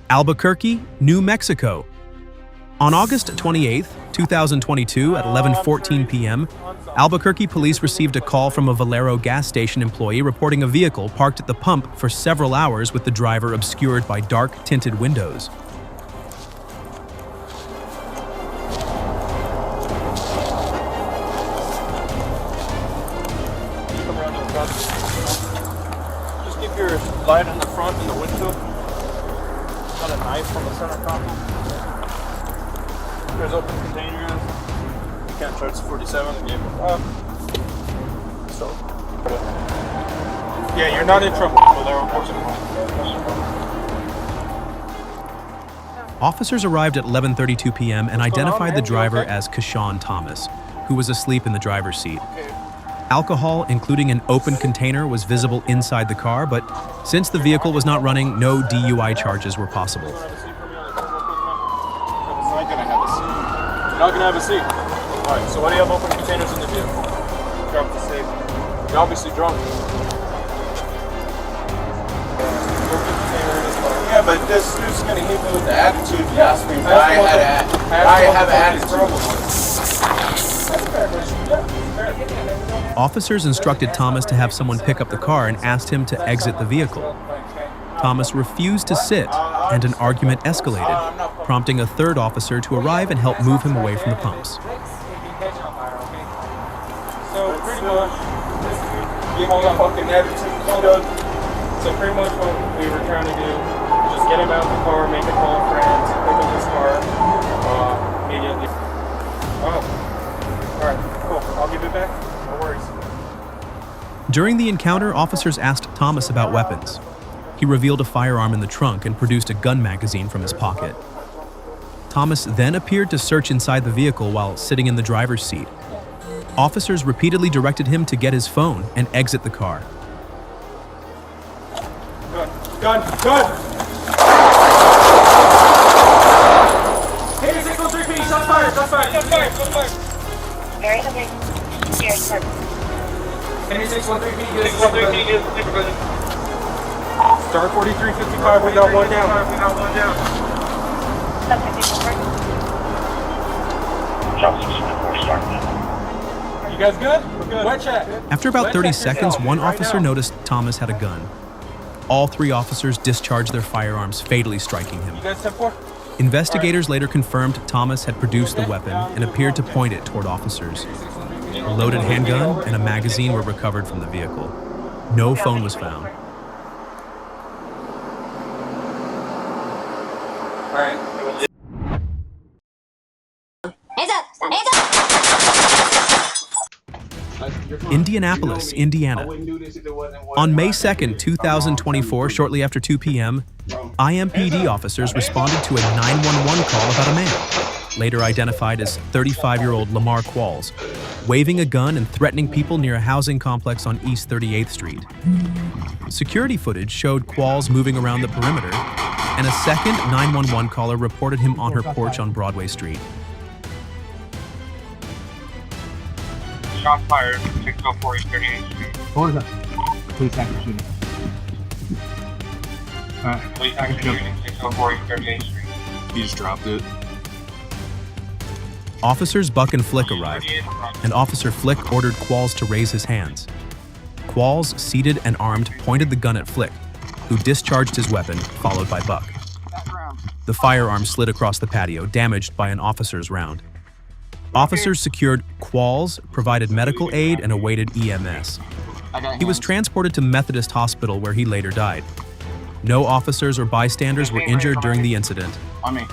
Albuquerque, New Mexico. On August 28, 2022 at 11:14 p.m., Albuquerque police received a call from a Valero gas station employee reporting a vehicle parked at the pump for several hours with the driver obscured by dark tinted windows. Just keep your light in the front and the windshield. Got a knife from the center console. There's open containers. You can't charge the 47 and give it up. So, yeah, you're not in trouble. They're unfortunately. Officers arrived at 11:32 p.m. and identified the driver as Keshawn Thomas, who was asleep in the driver's seat. Alcohol, including an open container, was visible inside the car, but since the vehicle was not running, no DUI charges were possible. You're not going to have a seat. All right, so why do you have open containers in the vehicle? Drop the safe. You're obviously drunk. Yeah, but this dude's going to hit me with the attitude. You asked me why I have an attitude. Officers instructed Thomas to have someone pick up the car and asked him to exit the vehicle. Thomas refused to sit, and an argument escalated, prompting a third officer to arrive and help move him away from the pumps. So pretty much, give me a fucking attitude. So pretty much what we were trying to do, just get him out of the car, make a call to friends, pick up his car, immediately. Oh, all right, cool. I'll give it back. No worries. During the encounter, officers asked Thomas about weapons. He revealed a firearm in the trunk and produced a gun magazine from his pocket. Thomas then appeared to search inside the vehicle while sitting in the driver's seat. Officers repeatedly directed him to get his phone and exit the car. Gun! Hey, 613P, shots fired! Very okay. Here, sir. Any 613P, get 613P, Star 4355, we got one down. You guys good? We're good. Wet check. After about 30 seconds, one officer noticed Thomas had a gun. All three officers discharged their firearms, fatally striking him. You guys 10-4? Investigators later confirmed Thomas had produced the weapon and appeared to point it toward officers. A loaded handgun and a magazine were recovered from the vehicle. No phone was found. All right. Hands up! Indianapolis, Indiana. On May 2nd, 2024, shortly after 2 p.m., IMPD officers responded to a 911 call about a man, later identified as 35-year-old Lamar Qualls, waving a gun and threatening people near a housing complex on East 38th Street. Security footage showed Qualls moving around the perimeter, and a second 911 caller reported him on her porch on Broadway Street. Shots fired, 604 East 38th Street. What was that? Police active shooting. Police active shooting, 604 East 38th Street. He just dropped it. Officers Buck and Flick arrived, and Officer Flick ordered Qualls to raise his hands. Qualls, seated and armed, pointed the gun at Flick, who discharged his weapon, followed by Buck. The firearm slid across the patio, damaged by an officer's round. Officers secured Qualls, provided medical aid, and awaited EMS. He was transported to Methodist Hospital, where he later died. No officers or bystanders were injured during the incident. On me.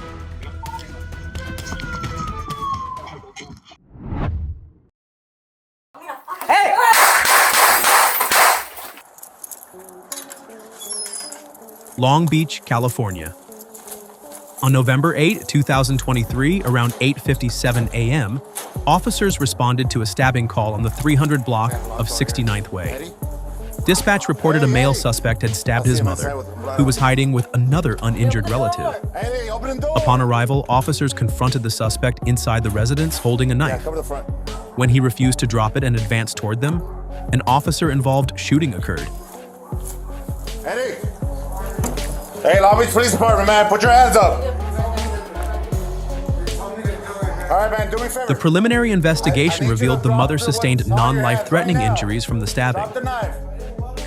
Long Beach, California. On November 8, 2023, around 8:57 a.m., officers responded to a stabbing call on the 300 block of 69th Way. Dispatch reported a male suspect had stabbed his mother, who was hiding with another uninjured relative. Upon arrival, officers confronted the suspect inside the residence holding a knife. When he refused to drop it and advanced toward them, an officer-involved shooting occurred. Eddie! Hey, Long Beach Police Department, man, put your hands up. All right, man, do me a favor. The preliminary investigation revealed the mother sustained non-life-threatening injuries from the stabbing. Drop the knife.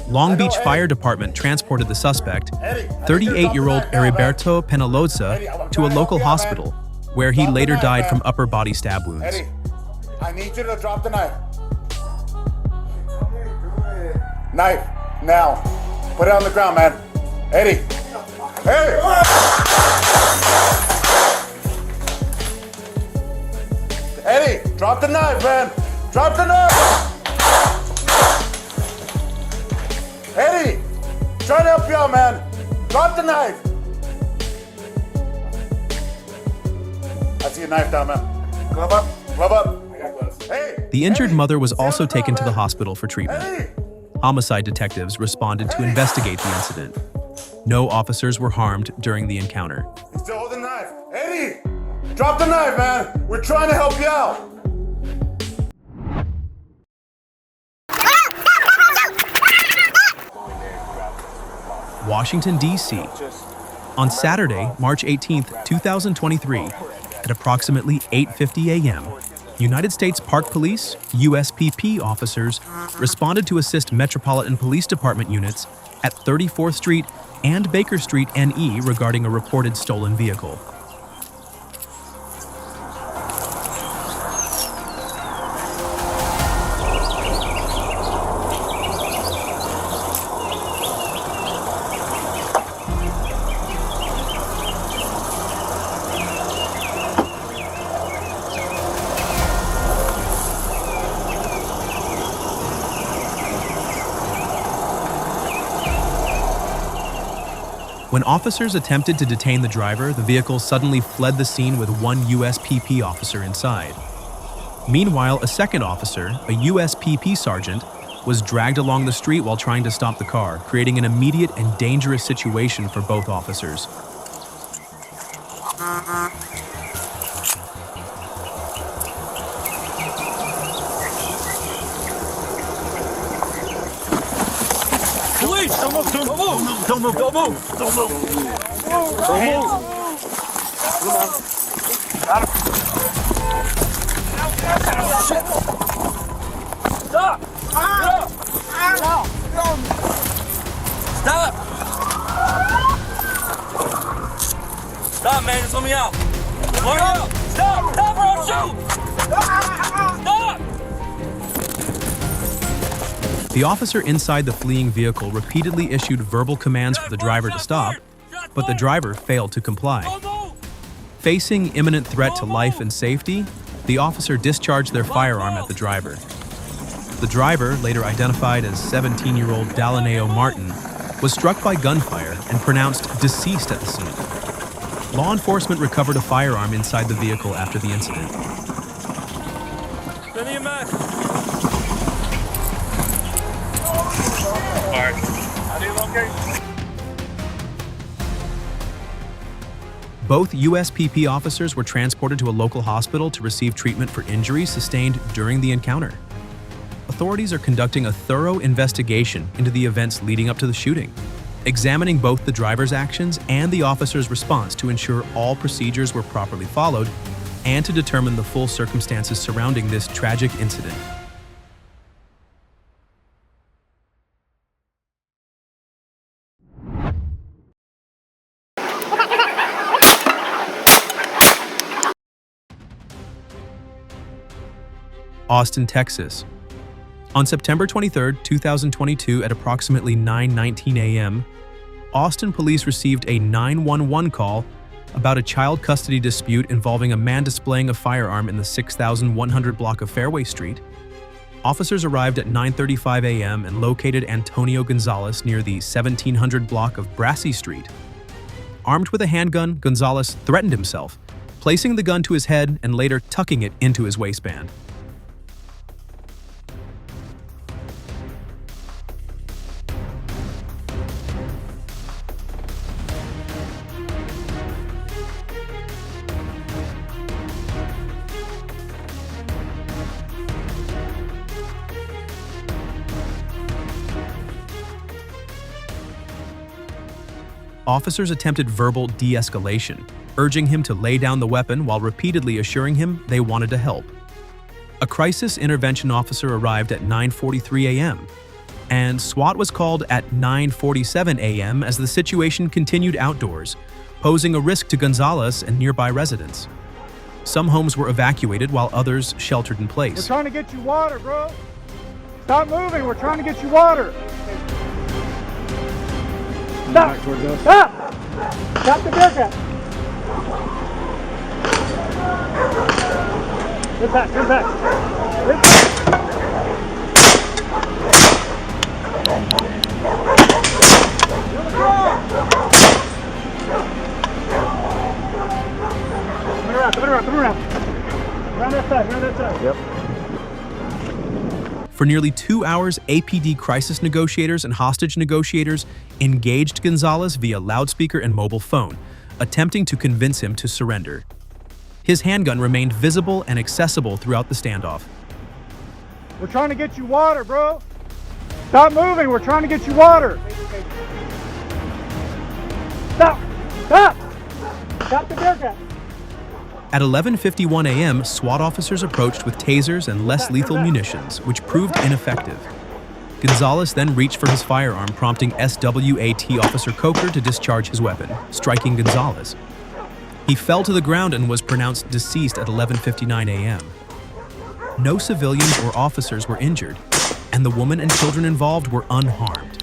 Long Beach Fire Department transported the suspect, 38-year-old Heriberto Penaloza, to a local hospital, where he later died from upper body stab wounds. Eddie, I need you to drop the knife. Knife, now. Put it on the ground, man. Eddie. Hey! Eddie, drop the knife, man. Drop the knife. Eddie, try to help you out, man. Drop the knife. I see a knife down, man. Glove up. Glove up. I got gloves. Hey. The injured mother was also taken to the hospital for treatment. Eddie. Homicide detectives responded to investigate the incident. No officers were harmed during the encounter. He's still holding the knife. Eddie, drop the knife, man. We're trying to help you out. Washington, D.C. On Saturday, March 18, 2023, at approximately 8:50 a.m., United States Park Police, USPP officers responded to assist Metropolitan Police Department units at 34th Street and Baker Street NE regarding a reported stolen vehicle. When officers attempted to detain the driver, the vehicle suddenly fled the scene with one USPP officer inside. Meanwhile, a second officer, a USPP sergeant, was dragged along the street while trying to stop the car, creating an immediate and dangerous situation for both officers. Police! Don't move! Don't move! Don't move! Don't move! Don't move! Don't move! Stop! Stop! Stop! Stop, man! Just let me out! Let me out! Stop! Stop or I'll shoot! Stop! The officer inside the fleeing vehicle repeatedly issued verbal commands for the driver to stop, but the driver failed to comply. Facing imminent threat to life and safety, the officer discharged their firearm at the driver. The driver, later identified as 17-year-old Dalaneo Martin, was struck by gunfire and pronounced deceased at the scene. Law enforcement recovered a firearm inside the vehicle after the incident. Both USPP officers were transported to a local hospital to receive treatment for injuries sustained during the encounter. Authorities are conducting a thorough investigation into the events leading up to the shooting, examining both the driver's actions and the officer's response to ensure all procedures were properly followed and to determine the full circumstances surrounding this tragic incident. Austin, Texas. On September 23, 2022 at approximately 9:19 a.m., Austin police received a 911 call about a child custody dispute involving a man displaying a firearm in the 6100 block of Fairway Street. Officers arrived at 9:35 a.m. and located Antonio Gonzalez near the 1700 block of Brassey Street. Armed with a handgun, Gonzalez threatened himself, placing the gun to his head and later tucking it into his waistband. officers attempted verbal de-escalation, urging him to lay down the weapon while repeatedly assuring him they wanted to help. A crisis intervention officer arrived at 9:43 a.m., and SWAT was called at 9:47 a.m. as the situation continued outdoors, posing a risk to Gonzalez and nearby residents. Some homes were evacuated while others sheltered in place. We're trying to get you water, bro. Stop moving. We're trying to get you water. Stop. Stop. Stop the bear trap. Get back. Get back. Come around. Around that side. Yep. For nearly 2 hours, APD crisis negotiators and hostage negotiators engaged Gonzalez via loudspeaker and mobile phone, attempting to convince him to surrender. His handgun remained visible and accessible throughout the standoff. We're trying to get you water, bro. Stop moving. We're trying to get you water. Stop. Stop. Stop the bear trap. At 11:51 a.m., SWAT officers approached with tasers and less lethal munitions, which proved ineffective. Gonzalez then reached for his firearm, prompting SWAT Officer Coker to discharge his weapon, striking Gonzalez. He fell to the ground and was pronounced deceased at 11:59 a.m. No civilians or officers were injured, and the woman and children involved were unharmed.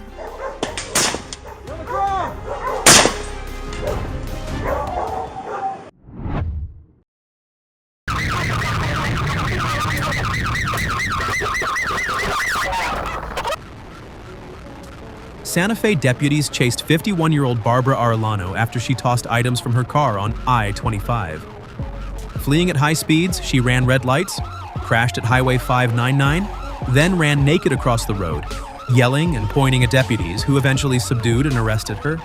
Santa Fe deputies chased 51-year-old Barbara Arellano after she tossed items from her car on I-25. Fleeing at high speeds, she ran red lights, crashed at Highway 599, then ran naked across the road, yelling and pointing at deputies who eventually subdued and arrested her.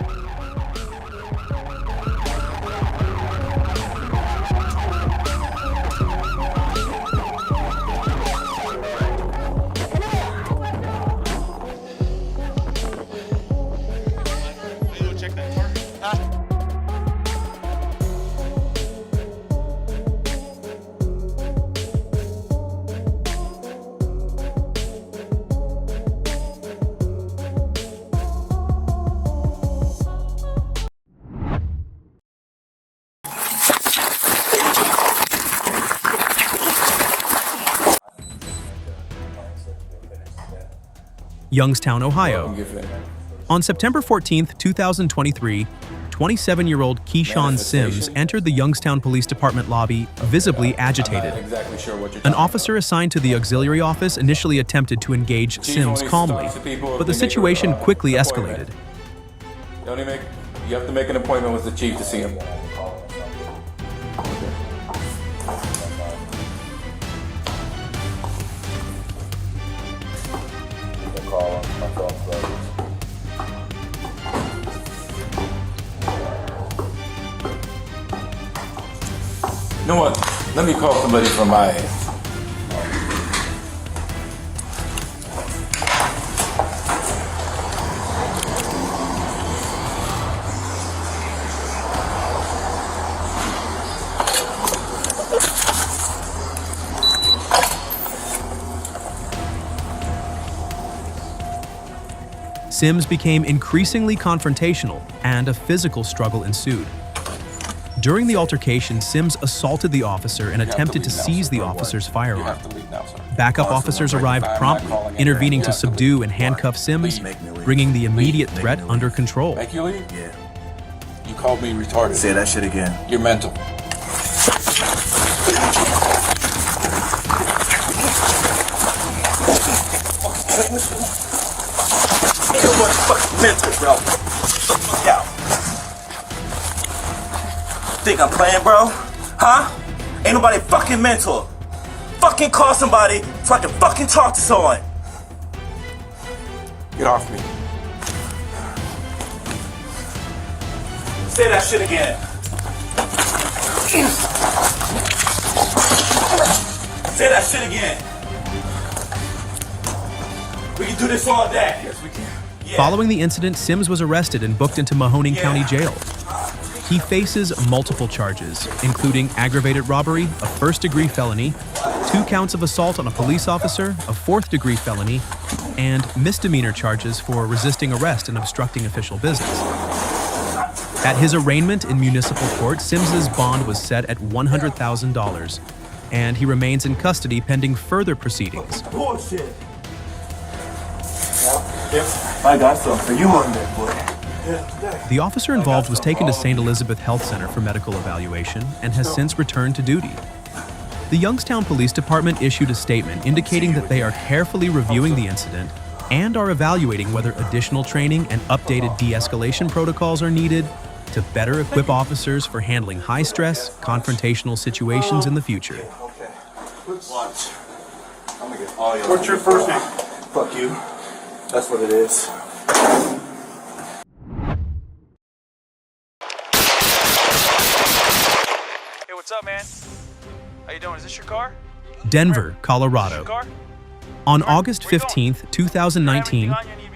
Youngstown, Ohio. On September 14, 2023, 27-year-old Keyshawn Sims entered the Youngstown Police Department lobby visibly agitated. An officer assigned to the auxiliary office initially attempted to engage Sims calmly, but the situation quickly escalated. You have to make an appointment with the chief to see him. You know what? Let me call somebody from my end. Sims became increasingly confrontational, and a physical struggle ensued. During the altercation, Sims assaulted the officer and attempted to seize the officer's firearm. Backup officers arrived promptly, intervening to subdue and handcuff Sims, bringing the immediate threat under control. Make you leave? Yeah. You called me retarded. Say that shit again. You're mental. Nobody fucking mental, bro. Fuck out. Think I'm playing, bro? Huh? Ain't nobody fucking mental. Fucking call somebody so I can fucking talk to someone. Get off me. Say that shit again. Say that shit again. We can do this all day. Yes, we can. Following the incident, Sims was arrested and booked into Mahoning County Jail. He faces multiple charges, including aggravated robbery, a first-degree felony, 2 counts of assault on a police officer, a 4th-degree felony, and misdemeanor charges for resisting arrest and obstructing official business. At his arraignment in municipal court, Sims's bond was set at $100,000, and he remains in custody pending further proceedings. Bullshit. I got something for you Monday, boy. The officer involved was taken to St. Elizabeth Health Center for medical evaluation and has since returned to duty. The Youngstown Police Department issued a statement indicating that they are carefully reviewing the incident and are evaluating whether additional training and updated de-escalation protocols are needed to better equip officers for handling high-stress, confrontational situations in the future. Watch. I'm gonna get all your. What's your first name? Fuck you. That's what it is. Hey, what's up, man? How you doing? Is this your car? Denver, Colorado. Car? On August 15, 2019,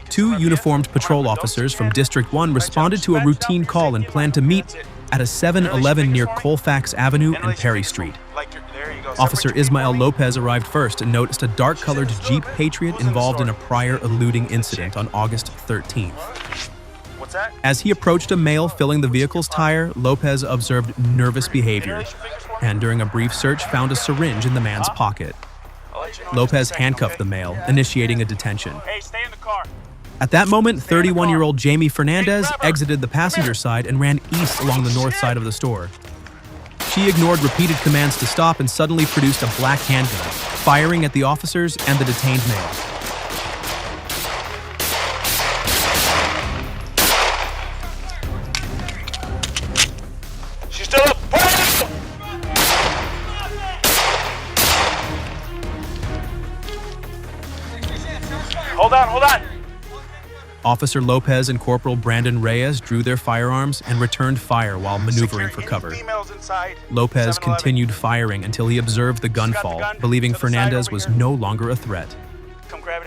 2 uniformed patrol officers from District 1 responded to a routine call and planned to meet at a 7-Eleven near Colfax Avenue and Perry Street. Officer Ismael Lopez arrived first and noticed a dark-colored Jeep Patriot involved in a prior eluding incident on August 13th. What's that? As he approached a male filling the vehicle's tire, Lopez observed nervous behavior and during a brief search found a syringe in the man's pocket. Lopez handcuffed the male, initiating a detention. Hey, stay in the car. At that moment, 31-year-old Jamie Fernandez exited the passenger side and ran east along the north side of the store. She ignored repeated commands to stop and suddenly produced a black handgun, firing at the officers and the detained male. She's still up. Hold on, hold on. Officer Lopez and Corporal Brandon Reyes drew their firearms and returned fire while maneuvering for cover. Lopez continued firing until he observed the gunfall, believing Fernandez was no longer a threat.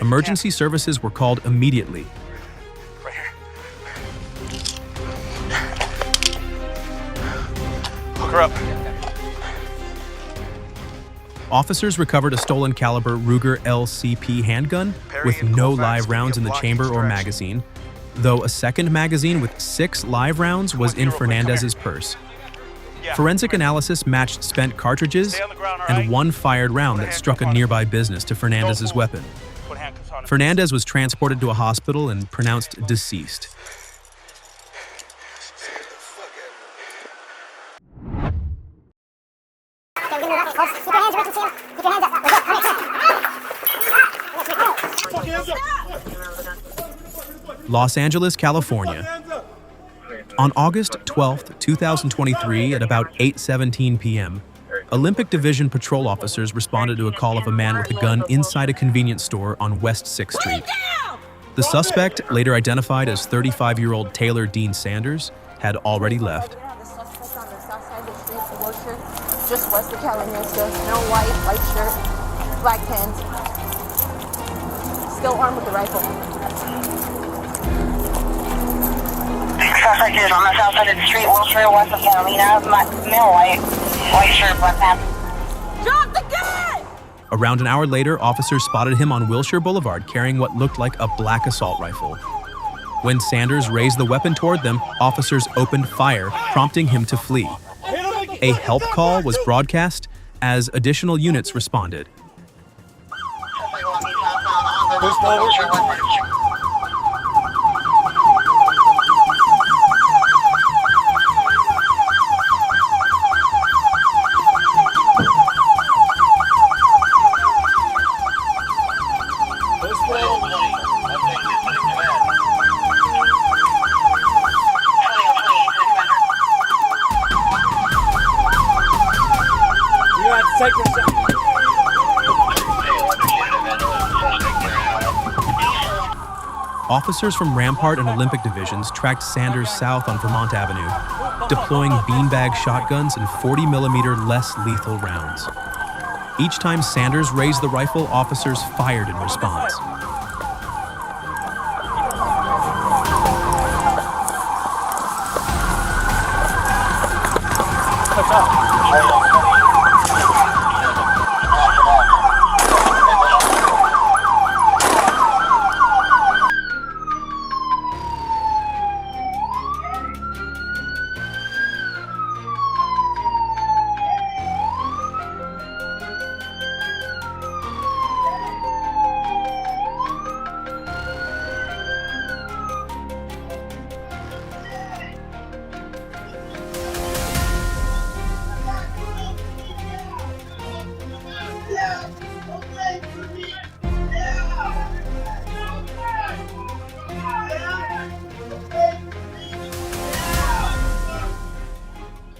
Emergency services were called immediately. Right here. Hook her up. Officers recovered a stolen caliber Ruger LCP handgun with no live rounds in the chamber or magazine, though a second magazine with 6 live rounds was in Fernandez's purse. Forensic analysis matched spent cartridges and 1 fired round that struck a nearby business to Fernandez's weapon. Fernandez was transported to a hospital and pronounced deceased. Los Angeles, California. On August 12, 2023, at about 8:17 p.m., Olympic Division patrol officers responded to a call of a man with a gun inside a convenience store on West 6th Street. The suspect, later identified as 35-year-old Taylor Dean Sanders, had already left. The suspect on the south side of the street, the Wilshire, just west of Kalamazoo, no white shirt, black pants, still armed with a rifle. Suspect is on the south side of the street, Wilshire, west of Catalina, male white shirt, black pants. Drop the gun! Around an hour later, officers spotted him on Wilshire Boulevard carrying what looked like a black assault rifle. When Sanders raised the weapon toward them, officers opened fire, prompting him to flee. A help call was broadcast as additional units responded. Officers from Rampart and Olympic divisions tracked Sanders south on Vermont Avenue, deploying beanbag shotguns and 40mm less lethal rounds. Each time Sanders raised the rifle, officers fired in response.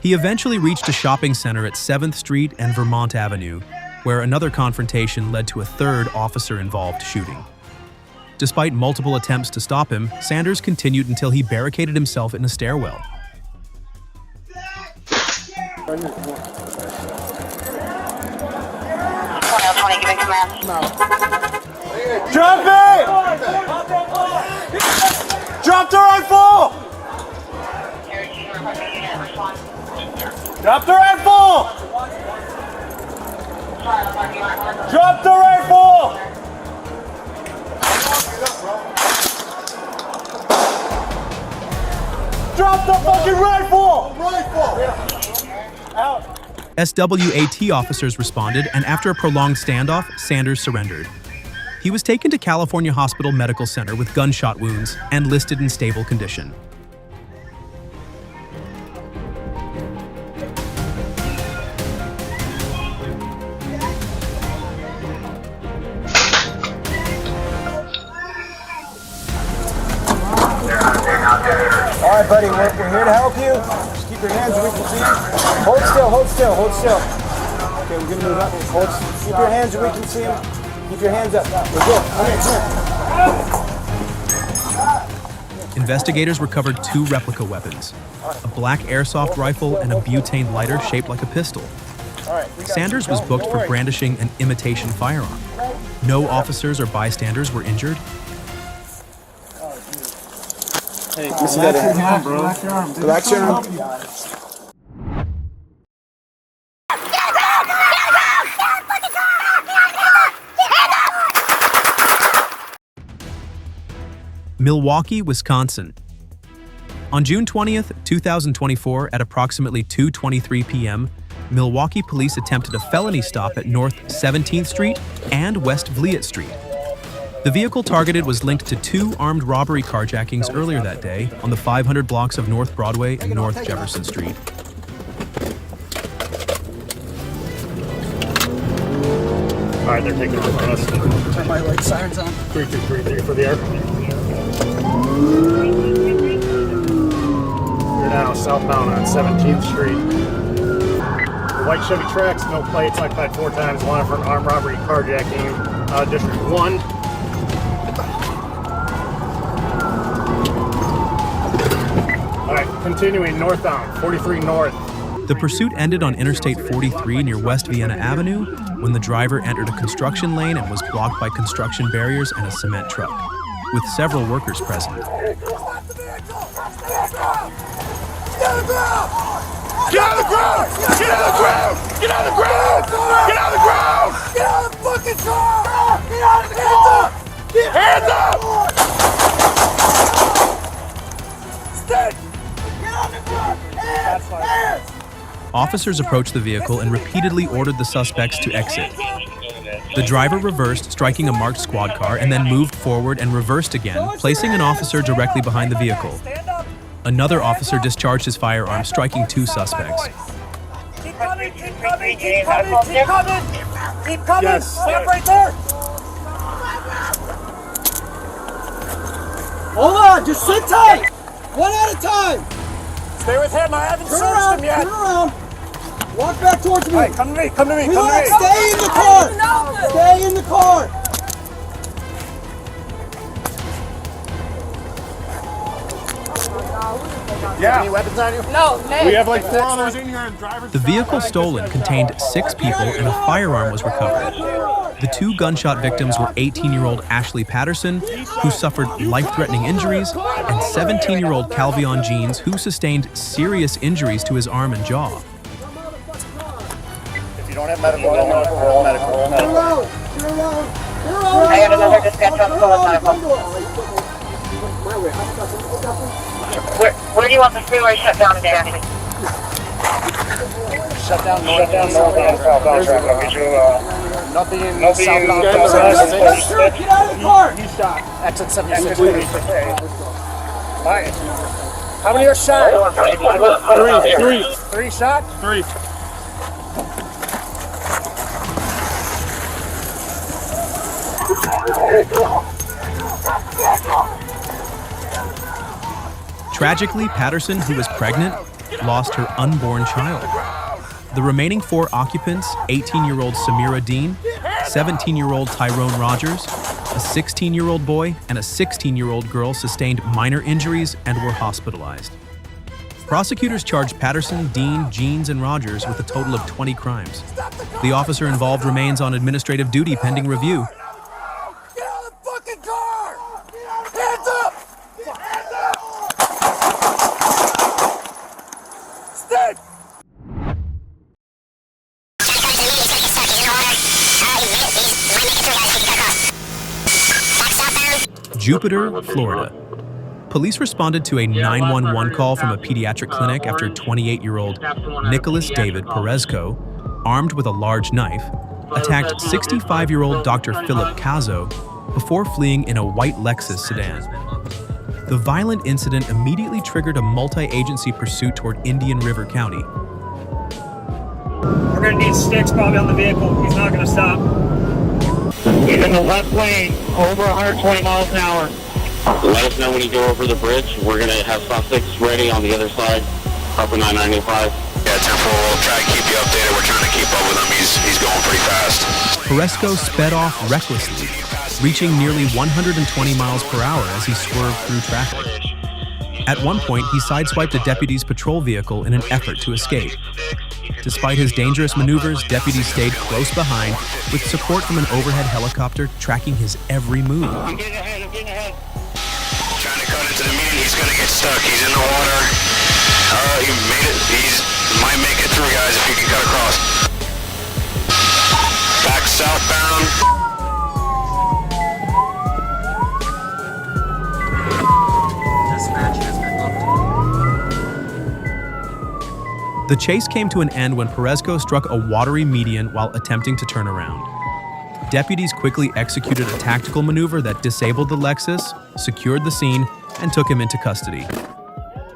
He eventually reached a shopping center at 7th Street and Vermont Avenue, where another confrontation led to a third officer-involved shooting. Despite multiple attempts to stop him, Sanders continued until he barricaded himself in a stairwell. Drop it! Drop the rifle! Drop the rifle! Drop the rifle! Drop the fucking rifle! Out. SWAT officers responded, and after a prolonged standoff, Sanders surrendered. He was taken to California Hospital Medical Center with gunshot wounds and listed in stable condition. All right, buddy, we're here to help you. Just keep your hands where we can see you. Hold still, hold still, hold still. Okay, we're gonna move up. Keep your hands where we can see them. Keep your hands up. We're good. Come here. Investigators recovered 2 replica weapons, a black airsoft rifle and a butane lighter shaped like a pistol. Sanders was booked for brandishing an imitation firearm. No officers or bystanders were injured. Hey, you see that hand, bro? Relax your arm. Milwaukee, Wisconsin. On June 20th, 2024, at approximately 2:23 p.m., Milwaukee police attempted a felony stop at North 17th Street and West Vliet Street. The vehicle targeted was linked to 2 armed robbery carjackings earlier that day on the 500 blocks of North Broadway and North Jefferson Street. All right, they're taking off on us. Turn my light sirens on. 3233 for the air. We're now southbound on 17th Street. The white Chevy Trax, no plates, occupied 4 times, wanted for an armed robbery carjacking. District 1. All right, continuing northbound, 43 north. The pursuit ended on Interstate 43 near West Vienna Avenue when the driver entered a construction lane and was blocked by construction barriers and a cement truck, with several workers present. Get on the ground! Get on the ground! Get on the ground! Get on the ground! Get on the ground! Get on the fucking car! Get on the car! Hands up! Stay! Get on the ground! Hands! Officers approached the vehicle and repeatedly ordered the suspects to exit. The driver reversed, striking a marked squad car, and then moved forward and reversed again, placing an officer directly behind the vehicle. Another officer discharged his firearm, striking 2 suspects. Keep coming! Keep coming! Keep coming! Keep coming! Keep coming! Yes. Stop right there! Hold on! Just sit tight! One at a time! Stay with him. I haven't searched him yet. Turn around. Walk back towards me. All right, come to me. Come to me. Relax. Come to me. Stay in the car. Stay in the car. Yeah. Any weapons on you? No, man. We have like 4 others in here and drivers. The vehicle stolen contained 6 people and a firearm was recovered. The 2 gunshot victims were 18-year-old Ashley Patterson, who suffered life-threatening injuries, and 17-year-old Calvion Jeans, who sustained serious injuries to his arm and jaw. If you don't have medical, roll medical. I got another dispatch on full medical. Where do you want the freeway shut down exactly? Shut down northbound southbound traffic. I'll get you nothing southbound. Get out of the car! He shot. Exit 76. Alright. How many are shot? 3 shot? 3. Tragically, Patterson, who was pregnant, lost her unborn child. The remaining 4 occupants, 18-year-old Samira Dean, 17-year-old Tyrone Rogers, a 16-year-old boy, and a 16-year-old girl sustained minor injuries and were hospitalized. Prosecutors charged Patterson, Dean, Jeans, and Rogers with a total of 20 crimes. The officer involved remains on administrative duty pending review. Get out of the fucking car! Hands up! Hands up! Stay! Jupiter, Florida. Police responded to a 911 call from a pediatric clinic after 28-year-old Nicholas David Perezco, armed with a large knife, attacked 65-year-old Dr. Philip Cazzo before fleeing in a white Lexus sedan. The violent incident immediately triggered a multi-agency pursuit toward Indian River County. We're gonna need sticks probably on the vehicle. He's not gonna stop. He's in the left lane, over 120 miles an hour. Let us know when you go over the bridge. We're going to have suspects ready on the other side, up in 995. Yeah, 10-4, we'll try to keep you updated. We're trying to keep up with him. He's going pretty fast. Perezco sped off recklessly, reaching nearly 120 miles per hour as he swerved through traffic. At one point, he sideswiped a deputy's patrol vehicle in an effort to escape. Despite his dangerous maneuvers, deputies stayed close behind, with support from an overhead helicopter tracking his every move. I'm getting ahead, I'm getting ahead. Trying to cut into the median. He's going to get stuck. He's in the water. He made it. Might make it through, guys, if you can cut across. Back southbound. The chase came to an end when Perezco struck a watery median while attempting to turn around. Deputies quickly executed a tactical maneuver that disabled the Lexus, secured the scene, and took him into custody.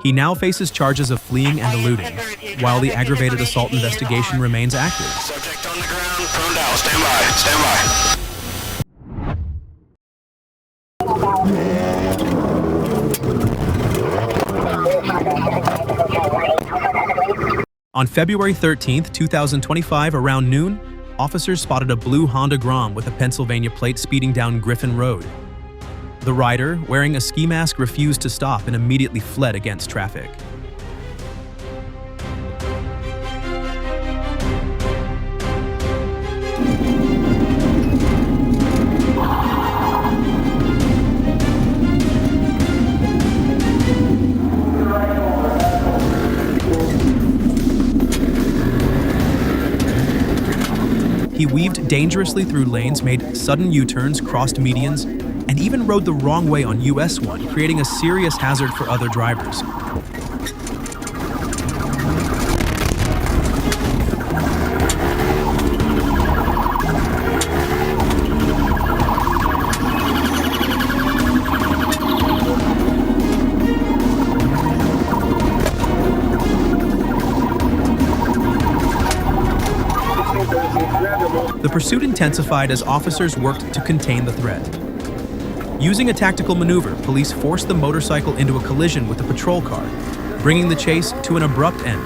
He now faces charges of fleeing and eluding, while the aggravated assault investigation remains active. Subject on the ground, prone down. Stand by. Stand by. On February 13, 2025, around noon, officers spotted a blue Honda Grom with a Pennsylvania plate speeding down Griffin Road. The rider, wearing a ski mask, refused to stop and immediately fled against traffic. He weaved dangerously through lanes, made sudden U-turns, crossed medians, and even rode the wrong way on US 1, creating a serious hazard for other drivers. The pursuit intensified as officers worked to contain the threat. Using a tactical maneuver, police forced the motorcycle into a collision with a patrol car, bringing the chase to an abrupt end.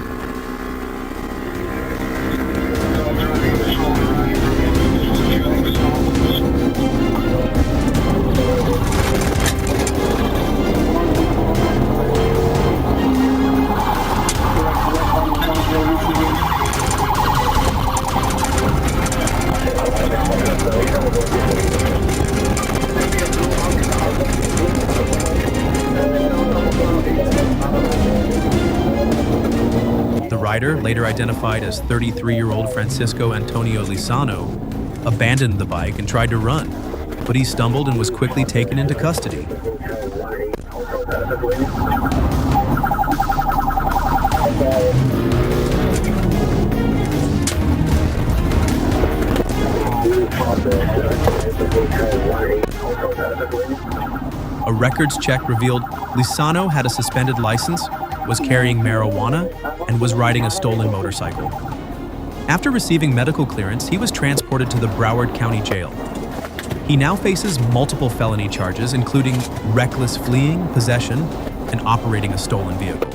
The rider, later identified as 33-year-old Francisco Antonio Lizano, abandoned the bike and tried to run, but he stumbled and was quickly taken into custody. A records check revealed Lizano had a suspended license, was carrying marijuana, and was riding a stolen motorcycle. After receiving medical clearance, he was transported to the Broward County Jail. He now faces multiple felony charges, including reckless fleeing, possession, and operating a stolen vehicle.